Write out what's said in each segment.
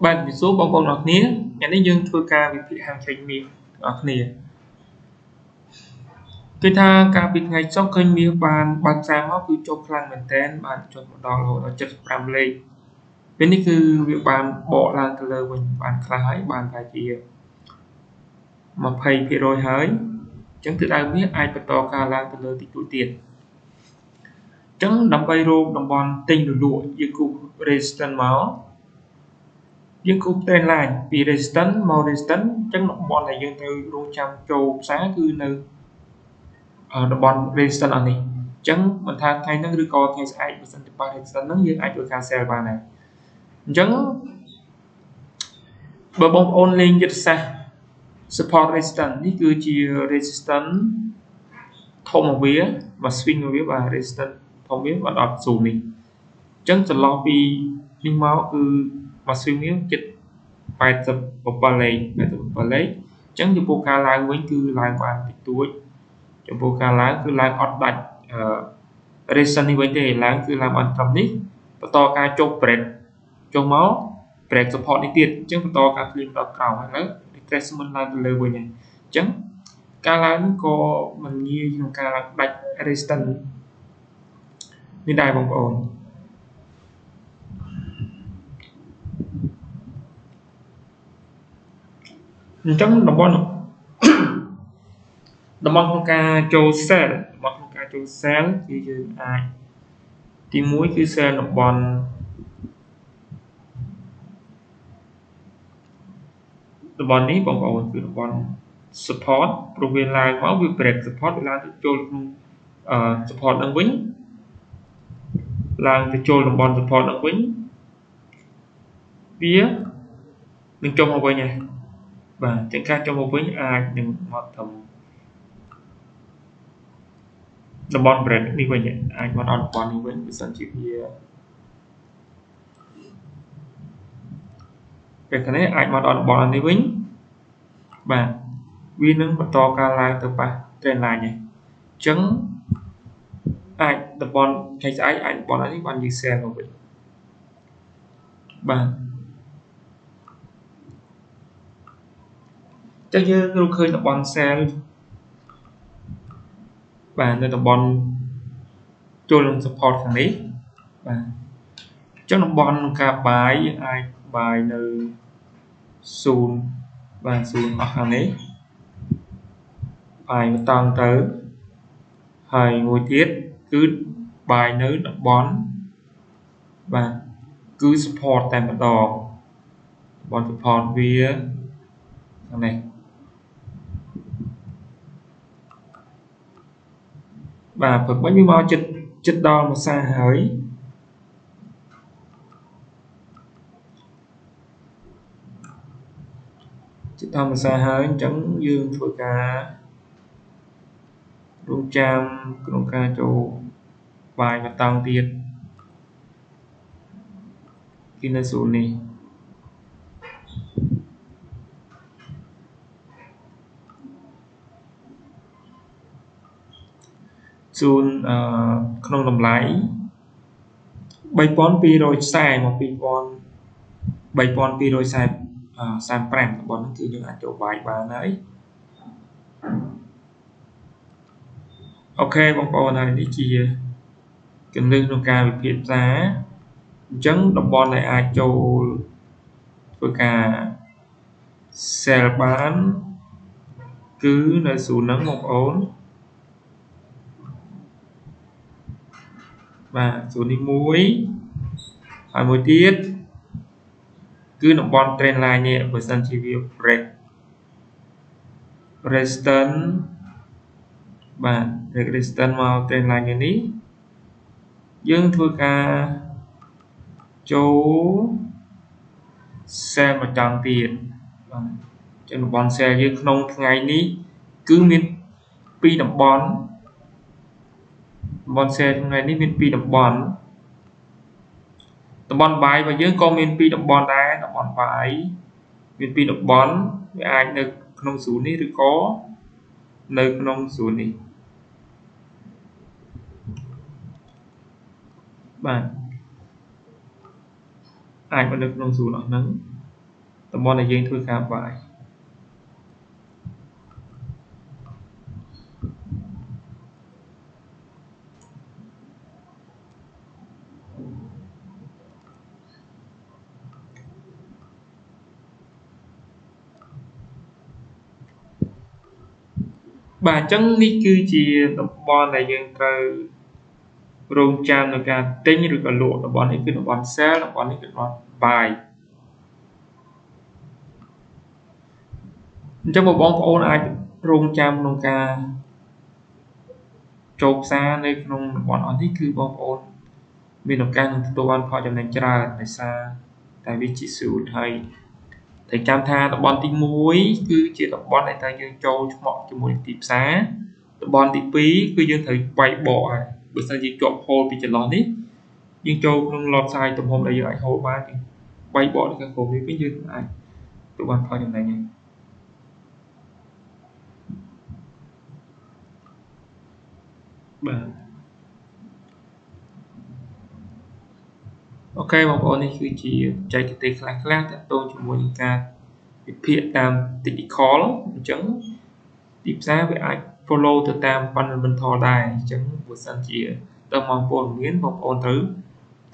bạn bị số bong bóng ngọc nia nhà này dương thưa ca bị thị hàng thành miệng ngọc nia cái tha ca bị ngày trong kênh miệng bạn sang họ cứ cho khăn mình tên bạn cho một đo lộ nó chất làm lên bênนี้คือviệc bạn bỏ là từ lời mình bạn khai bạn phải chỉ mà thầy thì rồi hỡi chẳng tự ai biết ai bắt to ca lang từ lời thì tụi tiền chẳng đâm bay rô đâm bòn tinh được lụa như cục resistance máu nhưng cục tên là vì resistance màu resistance chẳng đâm bòn này dương từ rô trăm châu xá cứ nơi ở đâm bòn resistance này chẳng mình tha thay nó đưa co thay ai mình sẽ ba resistance nó như ai tụi ca xe ba này chẳng bờ bông ôn lên dịch xa support resistance នេះគឺជា resistance ធំមកវាមក swing មកវាបាទ resistance ធំវាបានដល់0នេះអញ្ចឹងចន្លោះពីនេះមកគឺមក swing នេះជិត87លេខ87លេខអញ្ចឹងចំពោះការឡើងវិញគឺឡើងបានតិចតួចចំពោះការឡើងគឺឡើងអត់ដាច់resistance នេះវិញទេឡើងគឺឡើងបានត្រឹមនេះបន្តការចុះ break ចុះមក break support នេះទៀតអញ្ចឹងបន្តការឃ្លីមដល់ក្រោមហើយឥឡូវ retracement ឡើងទៅលើវិញហើយអញ្ចឹងការឡើងនេះក៏មិនងាយក្នុងការដាច់ resistance នេះដែរបងប្អូនអញ្ចឹងតំបន់ក្នុងការចូល sell តំបន់ក្នុងការចូល sell គឺយើងអាចទី1គឺ sell តំបន់នេះបងប្អូនគឺតំបន់ support ព្រោះវាឡើងមកវា break support វាឡើងទៅចូលក្នុងsupport នឹងវិញឡើងទៅចូលតំបន់ support នឹងវិញវានឹងចុះមកវិញហើយបាទចឹងការចុះមកវិញអាចនឹងមកធ្វើតំបន់ break នេះវិញអាចមកដល់តំបន់នេះវិញបើសិនជាវាពេលនេះអាចមកដល់តំបន់នេះវិញបាទវានឹងបន្តការឡើងទៅប៉ះ trend line នេះអញ្ចឹងអាចតំបន់ថ្ងៃស្អែកអាចតំបន់នេះបានយើង sell មកវិញបាទចឹងយើងរកឃើញតំបន់ sell បាទនៅតំបន់ចូលនឹង support ខាងនេះបាទអញ្ចឹងតំបន់ការ buy យើងអាច buy នៅ0បាទ0អស់ខាងនេះ buy បន្តទៅហើយមួយទៀតគឺ buy នៅតំបន់បាទគឺ support តែម្ដងតំបន់ support វាខាងនេះបាទព្រឹកមិញវាមកចិត្តដល់មួយសាហើយចិត្តដល់មួយសាហើយអញ្ចឹងយើងធ្វើការរងចាំក្នុងការចូលបាយបន្តទៀតគឺនៅ0នេះក្នុងតម្លៃ 3240 មក 3245 តំបន់ហ្នឹងគឺយើងអាចចូលបាយបានហើយអូខេបងប្អូនហើយនេះជាគន្លឹះក្នុងការវិភាគផ្សារអញ្ចឹងតំបន់ដែលអាចចូលធ្វើការ sell បានគឺនៅ0ហ្នឹងបងប្អូនបាទ0នេះមួយហើយមួយទៀតគឺតំបន់ trend line នេះបើសិនជាវា break resistance បាទ break resistance មក trend line នេះយើងធ្វើការចូល sell មួយចង់ទៀតបាទចឹងតំបន់ sell យើងក្នុងថ្ងៃនេះគឺមាន2តំបន់ sell ថ្ងៃនេះមាន2តំបន់ buy របស់យើងក៏មាន2តំបន់ដែរតំបន់ buy មាន2តំបន់វាអាចនៅក្នុង0នេះឬក៏នៅក្នុង0នេះបាទអាចមកនៅក្នុង0អស់ហ្នឹង តំបន់ដែលយើងធ្វើការបាយបាទអញ្ចឹងនេះគឺជាតំបន់ដែលយើងត្រូវរងចាំនៅការទិញឬក៏លក់តំបន់នេះគឺតំបន់ sell តំបន់នេះគឺតំបន់ buy អញ្ចឹងបងប្អូនអាចរងចាំក្នុងការចូលផ្សារនៅក្នុងតំបន់អស់នេះគឺបងប្អូនមានឱកាសនឹងទទួលបានផលចំណេញច្រើនដោយសារតែវាជាស្រួលហើយតែចាំថាតំបន់ទី1គឺជាតំបន់ដែលត្រូវយើងចូលឆ្មក់ជាមួយទីផ្សារតំបន់ទី2គឺយើងត្រូវវាយបកហើយបើសិនជាជាប់ហូលពីចន្លោះនេះយើងចូលក្នុង lot size ទំហំដែលយើងអាចហូលបានយើងវាយបកទៅខាងក្រោមនេះវិញយើងអាចទទួលបានផលចំណេញហើយបាទអូខេបងប្អូននេះគឺជាបច្ចេកទេសខ្លះៗទាក់ទងជាមួយនឹងការវិភាគតាម technical អញ្ចឹងទីផ្សារវាអាច follow ទៅតាម fundamental ដែរអញ្ចឹងបើសិនជាតើមកព័ត៌មានបងប្អូនត្រូវ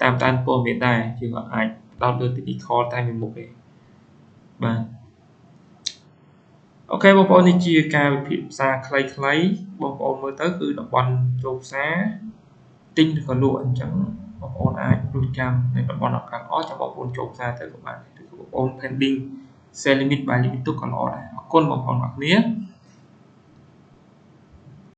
តាមដានព័ត៌មានដែរយើងអាចផ្ដោតលើ technical តែមួយមុខទេបាទអូខេបងប្អូននេះជាការវិភាគផ្សារខ្លីៗបងប្អូនមើលទៅគឺតំបន់ចូលផ្សារទិញឬក៏លក់អញ្ចឹងបងប្អូនអាចរងចាំនៅតំបន់ខាងអស់ចាំបងប្អូនចូលផ្សារទៅក៏បានឬក៏បងប្អូន pending sell limit buy limit ទុកក៏ល្អដែរអរគុណបងប្អូនអរគ្នា